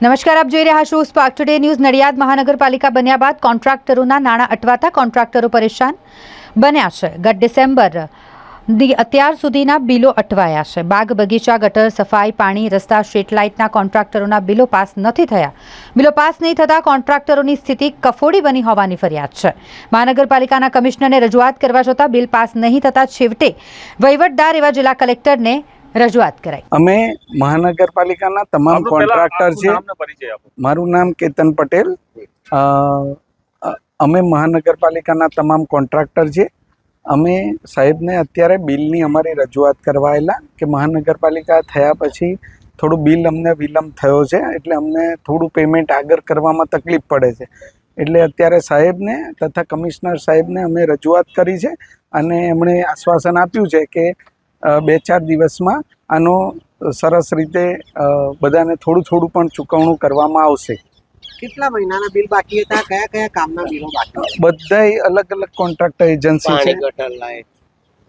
નમસ્કાર, આપ જોઈ રહ્યા છો સ્પાર્ક ટુડે ન્યૂઝ। નડિયાદ મહાનગરપાલિકા બન્યા બાદ કોન્ટ્રાક્ટરોના નાણાં અટવાતા કોન્ટ્રાક્ટરો પરેશાન બન્યા છે। ગત ડિસેમ્બરની અત્યાર સુધીના બિલો અટવાયા છે। બાગ બગીચા, ગટર સફાઈ, પાણી, રસ્તા, સ્ટ્રીટ લાઇટના કોન્ટ્રાક્ટરોના બિલો પાસ નથી થયા। બિલો પાસ નહીં થતા કોન્ટ્રાક્ટરોની સ્થિતિ કફોડી બની હોવાની ફરિયાદ છે। મહાનગરપાલિકાના કમિશનરને રજૂઆત કરવા છતાં બિલ પાસ નહીં થતા છેવટે વહીવટદાર એવા જિલ્લા કલેક્ટરને રજૂઆત કરાઈ। અમે મહાનગરપાલિકાના તમામ કોન્ટ્રાક્ટર છે। મારું નામ કેતન પટેલ। અમે મહાનગરપાલિકાના તમામ કોન્ટ્રાક્ટર છે। અમે સાહેબને અત્યારે બિલની અમારી રજૂઆત કરવા આવેલા કે મહાનગરપાલિકા થયા પછી થોડું બિલ અમને વિલંબ થયો છે, એટલે અમને થોડું પેમેન્ટ આગળ કરવામાં તકલીફ પડે છે। એટલે અત્યારે સાહેબને તથા કમિશનર સાહેબને અમે રજૂઆત કરી છે અને એમણે આશ્વાસન આપ્યું છે કે 2-4 દિવસમાં આનો સરસ રીતે બધાને થોડું થોડું પણ ચૂકવણું કરવામાં આવશે। કેટલા મહિનાના બિલ બાકી હતા? કયા કયા કામના બિલો બાકી હતા? બધાય અલગ અલગ કોન્ટ્રાક્ટર એજન્સી છે। ગટર લાઈન,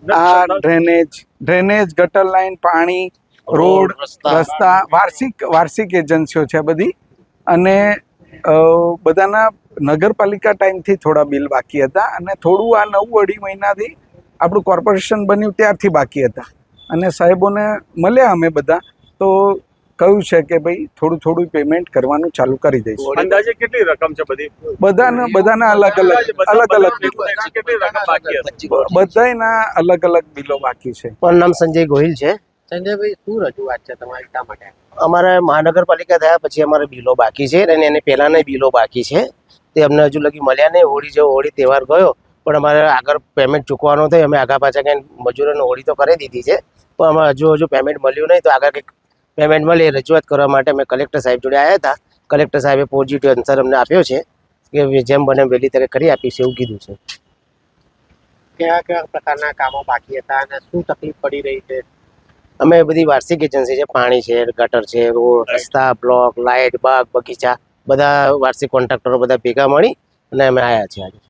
આ ડ્રેનેજ, ગટર લાઈન, પાણી, રોડ, રસ્તા, વાર્ષિક એજન્સીઓ છે બધી। અને બધાના નગરપાલિકા ટાઈમથી થોડા બિલ બાકી હતા અને થોડું આ 9-2.5 મહિનાથી આપણું કોર્પોરેશન બન્યું ત્યારથી બાકી હતા। અને સાહેબોને મળ્યા અમે બધા, તો કહ્યું છે કે ભાઈ થોડું થોડું પેમેન્ટ કરવાનું ચાલુ કરી દઈશું। અંદાજે કેટલી રકમ છે? બધાના અલગ અલગ બધાના અલગ અલગ બિલો બાકી છે। મારું નામ સંજય ગોહિલ છે। સંજયભાઈ, શું રજૂઆત છે તમારી શા માટે? અમારે મહાનગરપાલિકા થયા પછી અમારે બિલો બાકી છે અને એને પહેલાંના બિલો બાકી છે, તે અમને હજુ લગી મળ્યા નહીં। હોળી તહેવાર ગયો પણ અમારે આગળ પેમેન્ટ ચૂકવાનો થાય, અમે આગા પાછા કંઈ મજૂરોને હોળી તો કરી દીધી છે, પણ અમે હજુ પેમેન્ટ મળ્યું નહીં। તો આગળ કંઈક પેમેન્ટ મળે રજૂઆત કરવા માટે અમે કલેક્ટર સાહેબ જોડે આવ્યા હતા। કલેક્ટર સાહેબે પોઝિટિવ આન્સર અમને આપ્યો છે કે જેમ બને વહેલી તકે કરી આપીશ એવું કીધું છે। કયા કયા પ્રકારના કામો બાકી હતા અને શું તકલીફ પડી રહી છે? અમે બધી વાર્ષિક એજન્સી છે, પાણી છે, ગટર છે, રોડ, રસ્તા, બ્લોક, લાઇટ, બાગ બગીચા, બધા વાર્ષિક કોન્ટ્રાક્ટરો બધા ભેગા મળી અને અમે આવ્યા છીએ આજે।